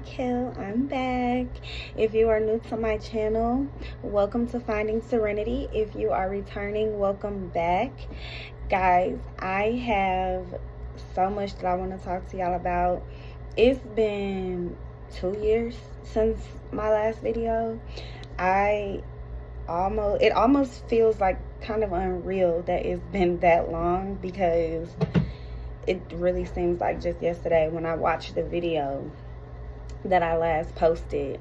Raquel. I'm back. If you are new to my channel, welcome to Finding Serenity. If you are returning, welcome back. Guys, I have so much that I want to talk to y'all about. It's been 2 years since my last video. It almost feels like kind of unreal that it's been that long, because it really seems like just yesterday when I watched the video that I last posted.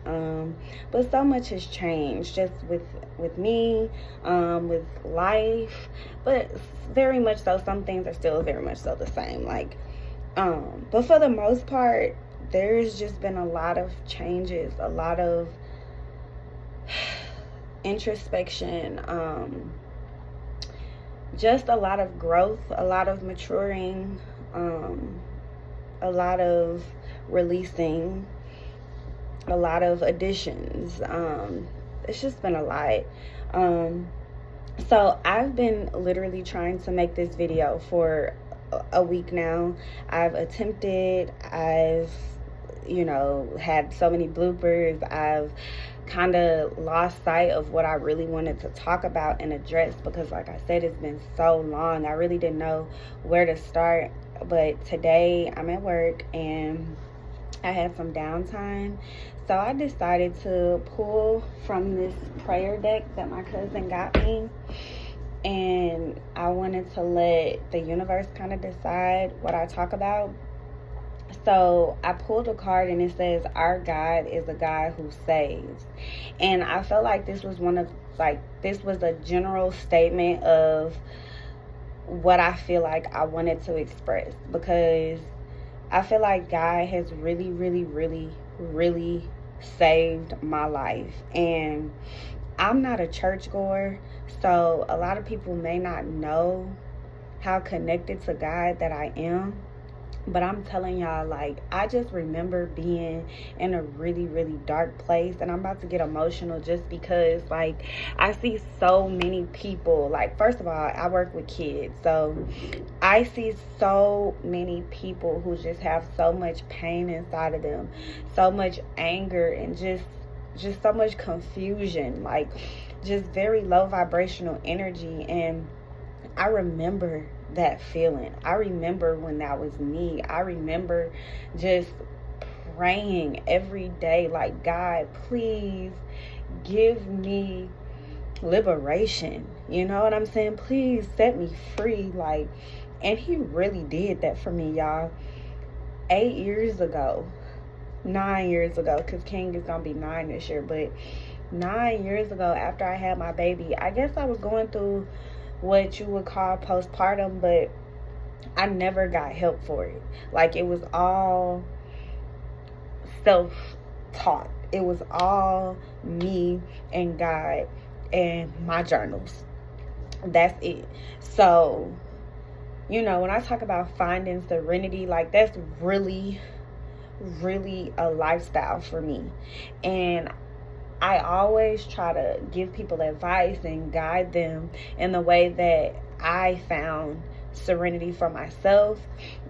But so much has changed just with me, with life, but very much so some things are still very much so the same. But for the most part, there's just been a lot of changes, a lot of introspection, just a lot of growth, a lot of maturing, a lot of releasing, a lot of additions. It's just been a lot. So I've been literally trying to make this video for a week now. I've attempted, I've had so many bloopers. I've kind of lost sight of what I really wanted to talk about and address, because like I said, it's been so long. I really didn't know where to start. But today I'm at work and I had some downtime, so I decided to pull from this prayer deck that my cousin got me, and I wanted to let the universe kind of decide what I talk about. So I pulled a card and it says, our God is a God who saves. And I felt like this was this was a general statement of what I feel like I wanted to express, because I feel like God has really, really, really, really saved my life. And I'm not a churchgoer, so a lot of people may not know how connected to God that I am. But I'm telling y'all, I just remember being in a really, really dark place. And I'm about to get emotional just because, I see so many people. First of all, I work with kids. So I see so many people who just have so much pain inside of them. So much anger and just so much confusion. Just very low vibrational energy. And I remember that feeling. I remember when that was me. I remember just praying every day, God, please give me liberation. You know what I'm saying? Please set me free. And he really did that for me, y'all. 8 years ago, 9 years ago, because King is gonna be 9 this year, but 9 years ago, after I had my baby, I guess I was going through what you would call postpartum, but I never got help for it. It was all self-taught. It was all me and God and my journals. That's it. So, when I talk about finding serenity, that's really, really a lifestyle for me. And I always try to give people advice and guide them in the way that I found serenity for myself,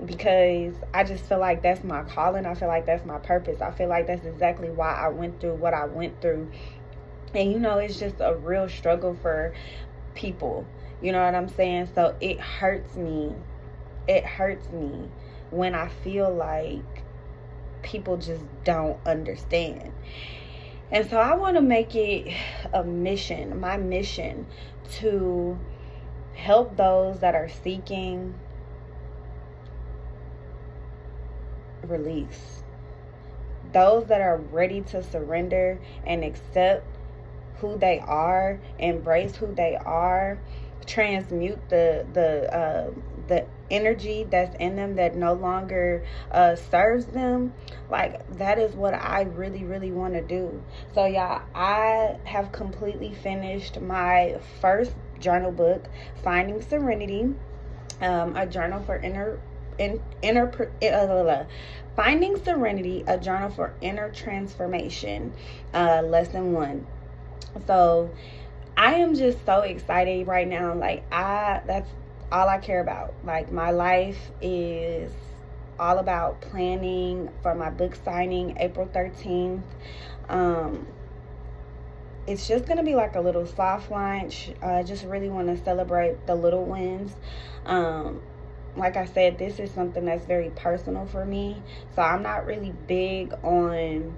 because I just feel like that's my calling. I feel like that's my purpose. I feel like that's exactly why I went through what I went through. And it's just a real struggle for people. You know what I'm saying? So it hurts me. It hurts me when I feel like people just don't understand. And so I want to make it a mission, my mission, to help those that are seeking release. Those that are ready to surrender and accept who they are, embrace who they are, transmute the energy that's in them that no longer serves them. That is what I really, really want to do. So y'all, I have completely finished my first journal book, Finding Serenity, a journal for Finding Serenity, a journal for inner transformation, lesson 1. So I am just so excited right now. That's all I care about. My life is all about planning for my book signing April 13th. It's just going to be like a little soft launch. I just really want to celebrate the little wins. Like I said, this is something that's very personal for me. So I'm not really big on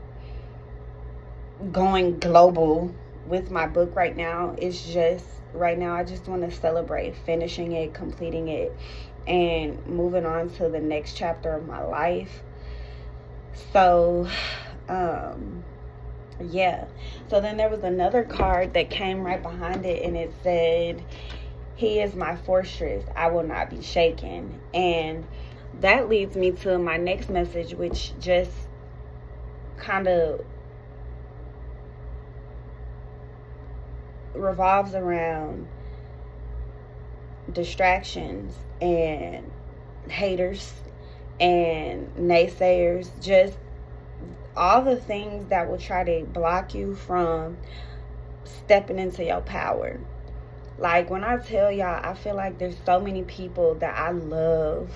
going global with my book right now. It's just right now I just want to celebrate finishing it, completing it, and moving on to the next chapter of my life. So yeah. So then there was another card that came right behind it, and it said, "He is my fortress, I will not be shaken." And that leads me to my next message, which just kind of revolves around distractions and haters and naysayers, just all the things that will try to block you from stepping into your power. Like, when I tell y'all, I feel like there's so many people that I love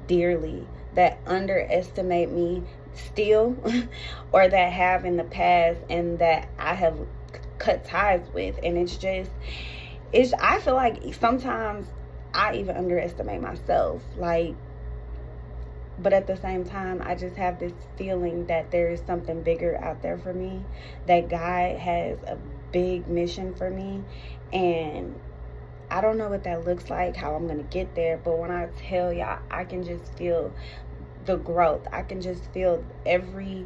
dearly that underestimate me still or that have in the past, and that I have cut ties with. And I feel like sometimes I even underestimate myself. Like, but at the same time, I just have this feeling that there is something bigger out there for me, that God has a big mission for me. And I don't know what that looks like, how I'm going to get there. But when I tell y'all, I can just feel the growth. I can just feel every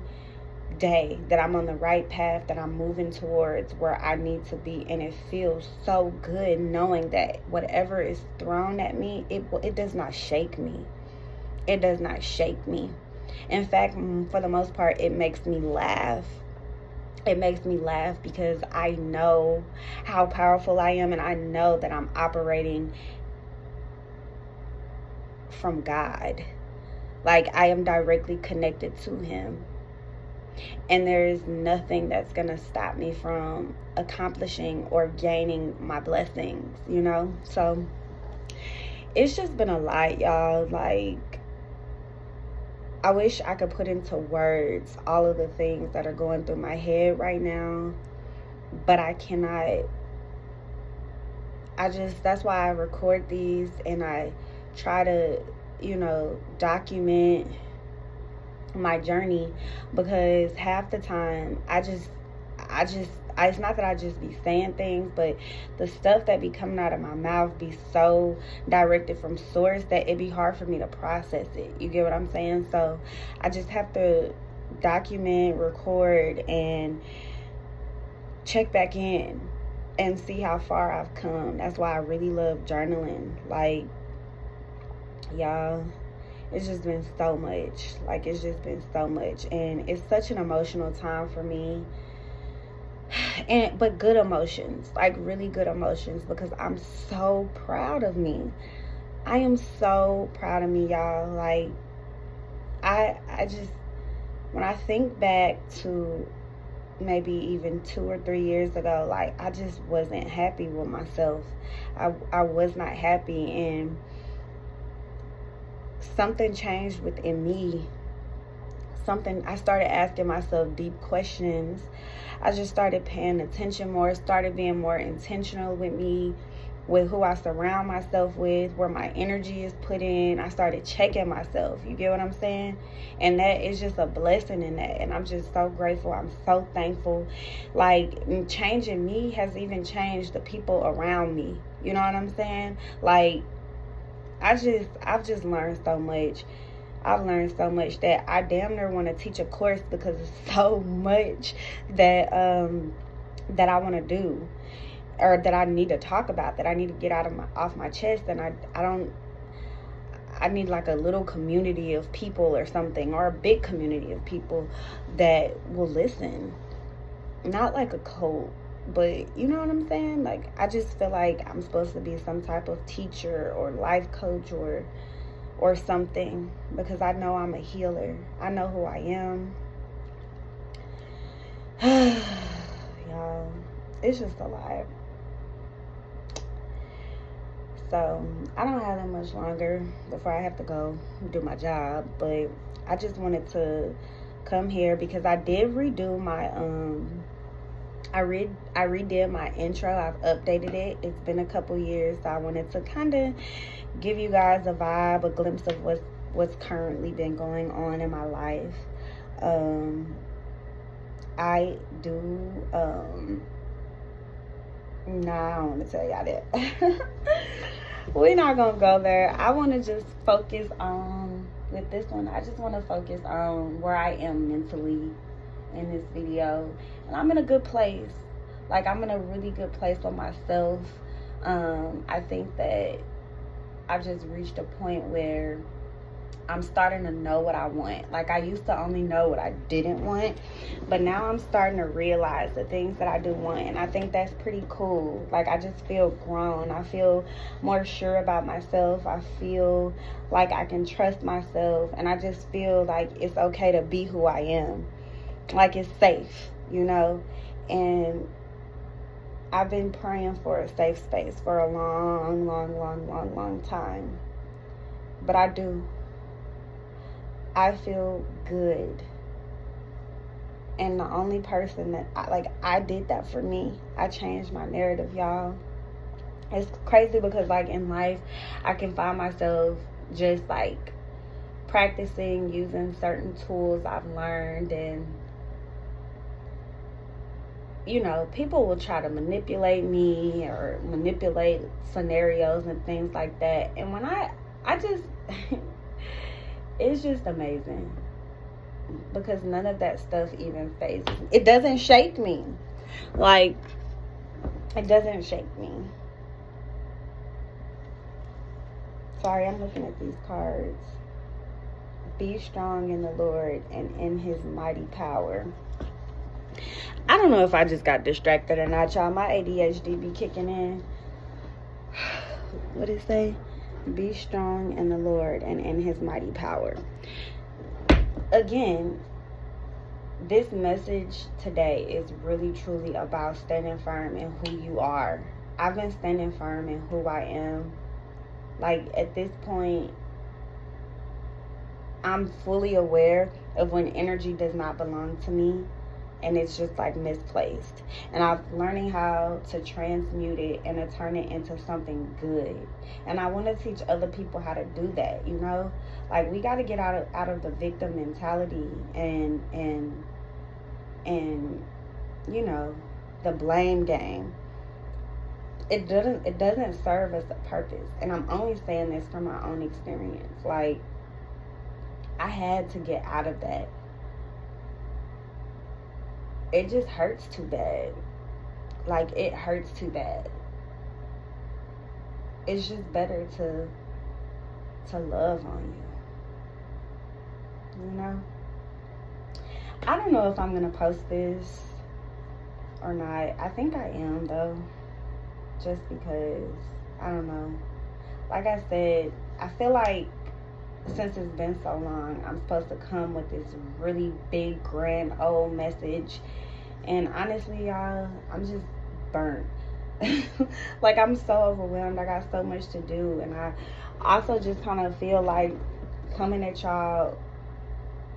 day that I'm on the right path, that I'm moving towards where I need to be. And it feels so good knowing that whatever is thrown at me, it does not shake me. It does not shake me. In fact, for the most part, it makes me laugh. It makes me laugh because I know how powerful I am, and I know that I'm operating from God. Like, I am directly connected to Him. And there is nothing that's going to stop me from accomplishing or gaining my blessings, you know? So it's just been a lot, y'all. Like, I wish I could put into words all of the things that are going through my head right now, but I cannot. That's why I record these, and I try to, document my journey, because half the time it's not that I just be saying things, but the stuff that be coming out of my mouth be so directed from source that it be hard for me to process it. You get what I'm saying? So I just have to document, record, and check back in and see how far I've come. That's why I really love journaling. Like, y'all, it's just been so much. Like, it's just been so much. And it's such an emotional time for me. But good emotions, like really good emotions, because I'm so proud of me. I am so proud of me, y'all. Like, I just, when I think back to maybe even 2 or 3 years ago, like, I just wasn't happy with myself. I was not happy, and something changed within me. I started asking myself deep questions. I just started paying attention more, started being more intentional with me, with who I surround myself with, where my energy is put in. I started checking myself. You get what I'm saying? And that is just a blessing in that. And I'm just so grateful. I'm so thankful. Like, changing me has even changed the people around me. You know what I'm saying? Like, I've just learned so much. I've learned so much that I damn near want to teach a course, because it's so much that that I want to do, or that I need to talk about, that I need to get off my chest. And I need like a little community of people or something, or a big community of people that will listen. Not like a cult, but you know what I'm saying? Like, I just feel like I'm supposed to be some type of teacher or life coach or something, because I know I'm a healer. I know who I am. Y'all, it's just a lot. So I don't have that much longer before I have to go do my job, but I just wanted to come here because I did redo my I redid my intro. I've updated it. It's been a couple years, so I wanted to kind of give you guys a vibe, a glimpse of what's currently been going on in my life. I do nah, I don't want to tell y'all that. We're not gonna go there. I want to just focus on, with this one, I just want to focus on where I am mentally in this video. And I'm in a good place. Like, I'm in a really good place with myself. I think that I've just reached a point where I'm starting to know what I want. Like, I used to only know what I didn't want, but now I'm starting to realize the things that I do want, and I think that's pretty cool. Like, I just feel grown. I feel more sure about myself. I feel like I can trust myself, and I just feel like it's okay to be who I am. Like, it's safe, you know? And I've been praying for a safe space for a long time. But I feel good. And the only person that, I did that for me. I changed my narrative, y'all. It's crazy because, like, in life, I can find myself just, like, practicing using certain tools I've learned, and, you know, people will try to manipulate me or manipulate scenarios and things like that. And when I just... it's just amazing because none of that stuff even phases me. It doesn't shake me. Like, it doesn't shake me. Sorry, I'm looking at these cards. Be strong in the Lord and in his mighty power. I don't know if I just got distracted or not, y'all. My ADHD be kicking in. What did it say? Be strong in the Lord and in his mighty power. Again, this message today is really truly about standing firm in who you are. I've been standing firm in who I am. Like, at this point, I'm fully aware of when energy does not belong to me and it's just, like, misplaced. And I'm learning how to transmute it and to turn it into something good. And I want to teach other people how to do that, you know? Like, we got to get out of the victim mentality and you know, the blame game. It doesn't serve us a purpose. And I'm only saying this from my own experience. Like, I had to get out of that. It just hurts too bad. Like, it hurts too bad. It's just better to love on you. You know? I don't know if I'm going to post this or not. I think I am, though. Just because, I don't know. Like I said, I feel like since it's been so long, I'm supposed to come with this really big, grand, old message. And honestly, y'all, I'm just burnt. Like, I'm so overwhelmed. I got so much to do. And I also just kind of feel like coming at y'all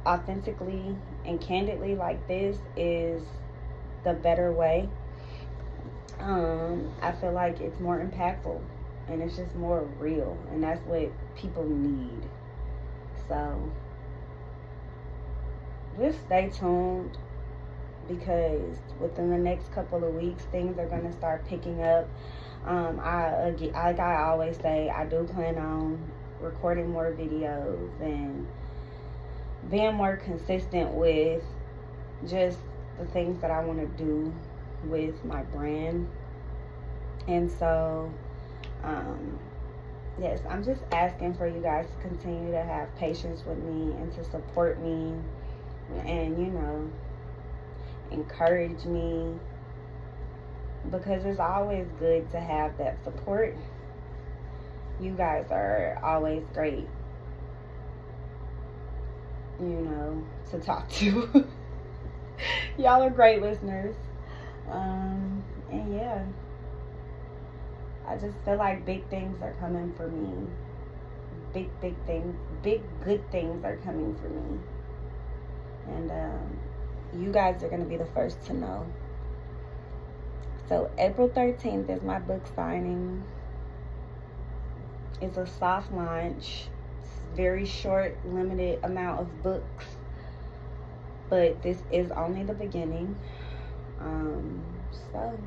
authentically and candidly like this is the better way. I feel like it's more impactful and it's just more real, and that's what people need. So just stay tuned, because within the next couple of weeks things are going to start picking up. Like I always say, I do plan on recording more videos and being more consistent with just the things that I want to do with my brand. And so yes, I'm just asking for you guys to continue to have patience with me and to support me and, you know, encourage me, because it's always good to have that support. You guys are always great, you know, to talk to. Y'all are great listeners. And yeah, I just feel like big things are coming for me. Big things, big good things are coming for me. And you guys are going to be the first to know. So April 13th is my book signing. It's a soft launch. It's very short, limited amount of books. But this is only the beginning. So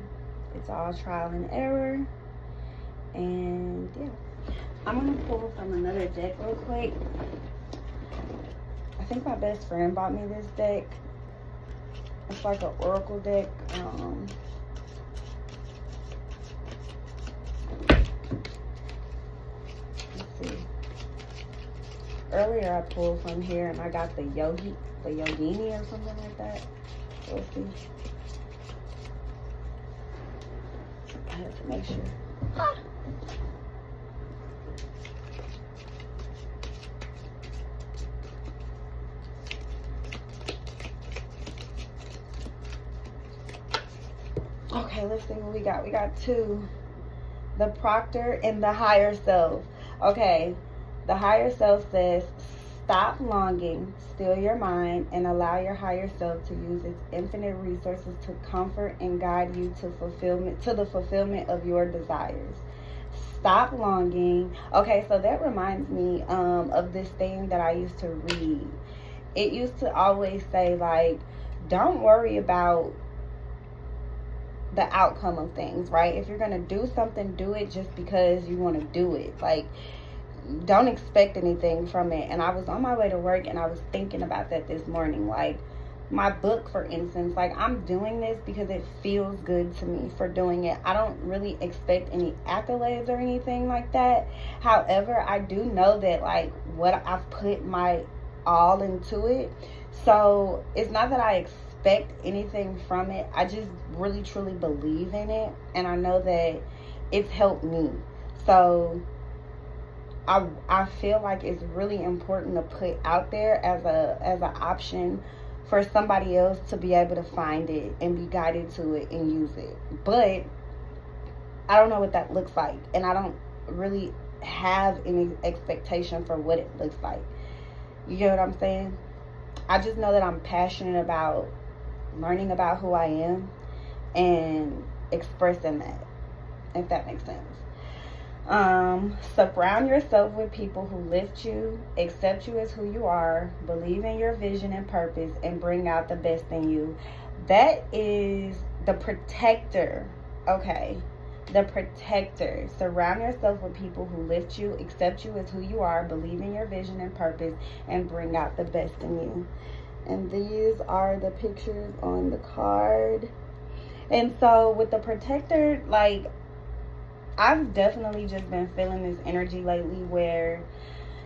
it's all trial and error. And yeah. I'm going to pull from another deck real quick. I think my best friend bought me this deck. It's like an oracle deck. Let's see. Earlier I pulled from here and I got the Yogini or something like that. Let's see. I have to make sure. Ah. Okay, let's see what we got. We got two. The Proctor and the Higher Self. Okay, the Higher Self says, stop longing, still your mind, and allow your higher self to use its infinite resources to comfort and guide you to the fulfillment of your desires. Stop longing. Okay, so that reminds me of this thing that I used to read. It used to always say, like, don't worry about the outcome of things, right? If you're gonna do something, do it just because you want to do it. Like, don't expect anything from it. And I was on my way to work and I was thinking about that this morning. Like, my book, for instance, like, I'm doing this because it feels good to me for doing it. I don't really expect any accolades or anything like that. However, I do know that, like, what I've put my all into it. So it's not that I expect anything from it. I just really truly believe in it, and I know that it's helped me. So I feel like it's really important to put out there as an option for somebody else to be able to find it and be guided to it and use it. But I don't know what that looks like, and I don't really have any expectation for what it looks like. You get what I'm saying? I just know that I'm passionate about learning about who I am and expressing that, if that makes sense. Surround yourself with people who lift you, accept you as who you are, believe in your vision and purpose, and bring out the best in you. That is the Protector. Okay, the Protector. Surround yourself with people who lift you, accept you as who you are, believe in your vision and purpose, and bring out the best in you. And these are the pictures on the card. And so with the Protector, like, I've definitely just been feeling this energy lately where,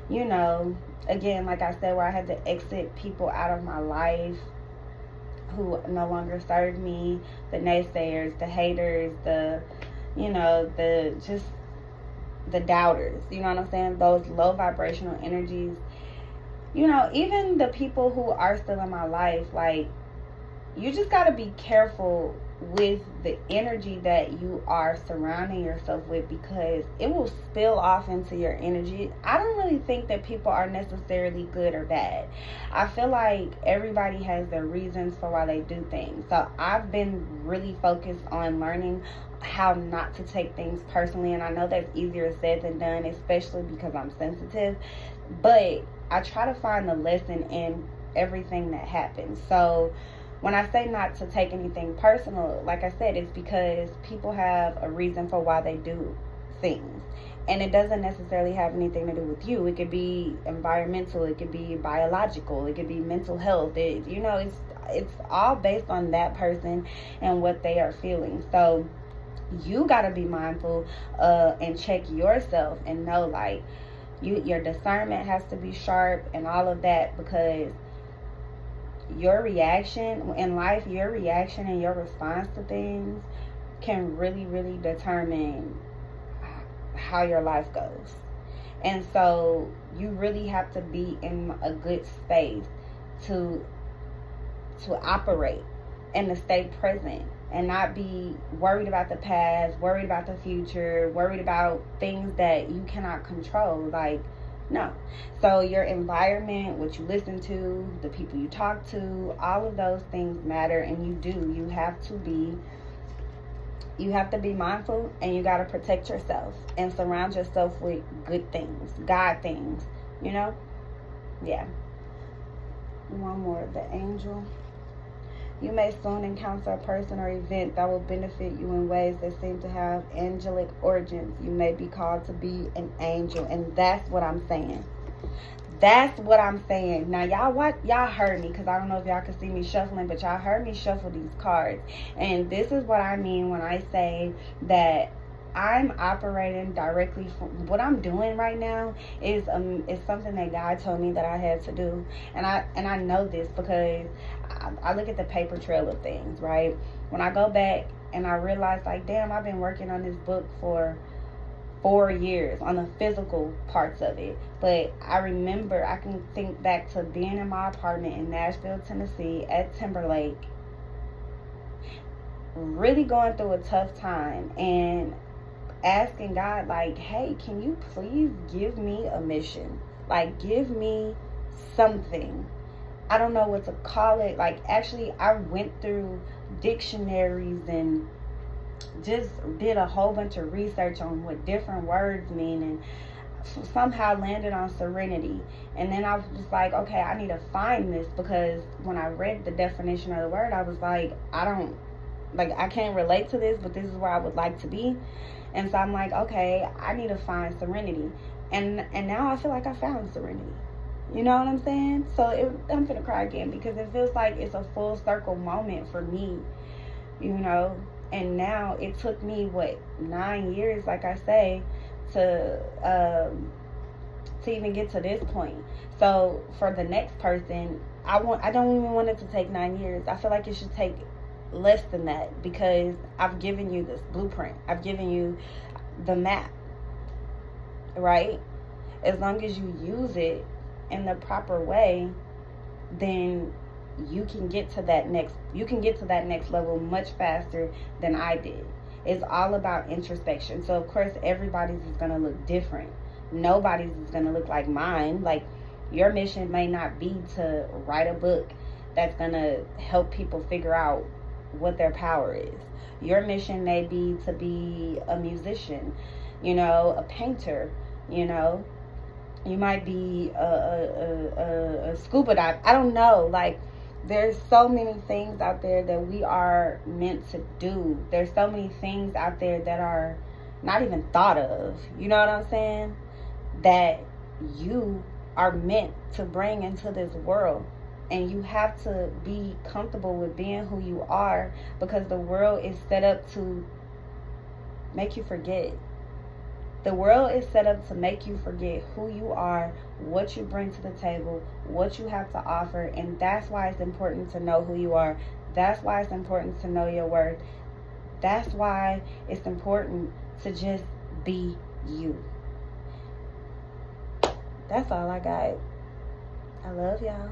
you know, again, like I said, where I had to exit people out of my life who no longer served me, the naysayers, the haters, the, you know, the doubters, you know what I'm saying? Those low vibrational energies. You know, even the people who are still in my life, like, you just got to be careful with the energy that you are surrounding yourself with, because it will spill off into your energy. I don't really think that people are necessarily good or bad. I feel like everybody has their reasons for why they do things. So I've been really focused on learning how not to take things personally, and I know that's easier said than done, especially because I'm sensitive, but I try to find the lesson in everything that happens. So when I say not to take anything personal, like I said, it's because people have a reason for why they do things. And it doesn't necessarily have anything to do with you. It could be environmental, it could be biological, it could be mental health. It's all based on that person and what they are feeling. So you got to be mindful and check yourself and know, like, your discernment has to be sharp and all of that, because your reaction in life, your reaction and your response to things can really, really determine how your life goes. And so you really have to be in a good space to operate and to stay present and not be worried about the past, worried about the future, worried about things that you cannot control. Like, no. So your environment, what you listen to, the people you talk to, all of those things matter. And you have to be mindful, and you got to protect yourself and surround yourself with good things, God things, you know? Yeah. One more, the angel. You may soon encounter a person or event that will benefit you in ways that seem to have angelic origins. You may be called to be an angel, and that's what I'm saying. That's what I'm saying. Now, y'all heard me, because I don't know if y'all can see me shuffling, but y'all heard me shuffle these cards. And this is what I mean when I say that I'm operating directly from what I'm doing right now is something that God told me that I had to do. And I know this because I look at the paper trail of things, right? When I go back and I realize, like, damn, I've been working on this book for 4 years on the physical parts of it. But I remember, I can think back to being in my apartment in Nashville, Tennessee at Timberlake, really going through a tough time and asking God, like, hey, can you please give me a mission? Like, give me something. I don't know what to call it. Like, actually, I went through dictionaries and just did a whole bunch of research on what different words mean, and somehow landed on serenity. And then I was just like, okay, I need to find this, because when I read the definition of the word, I was like, I can't relate to this, but this is where I would like to be. And so I'm like, okay, I need to find serenity. And now I feel like I found serenity. You know what I'm saying? So I'm gonna cry again, because it feels like it's a full circle moment for me, you know. And now it took me 9 years, like I say, to even get to this point. So for the next person, I don't even want it to take 9 years. I feel like it should take less than that, because I've given you this blueprint. I've given you the map, right? As long as you use it in the proper way, then you can get to that next level much faster than I did. It's all about introspection. So of course everybody's is going to look different. Nobody's is going to look like mine. Like, your mission may not be to write a book that's going to help people figure out what their power is. Your mission may be to be a musician, you know, a painter, you know. You might be a scuba diver. I don't know. Like, there's so many things out there that we are meant to do. There's so many things out there that are not even thought of. You know what I'm saying? That you are meant to bring into this world. And you have to be comfortable with being who you are, because the world is set up to make you forget. The world is set up to make you forget who you are, what you bring to the table, what you have to offer. And that's why it's important to know who you are. That's why it's important to know your worth. That's why it's important to just be you. That's all I got. I love y'all.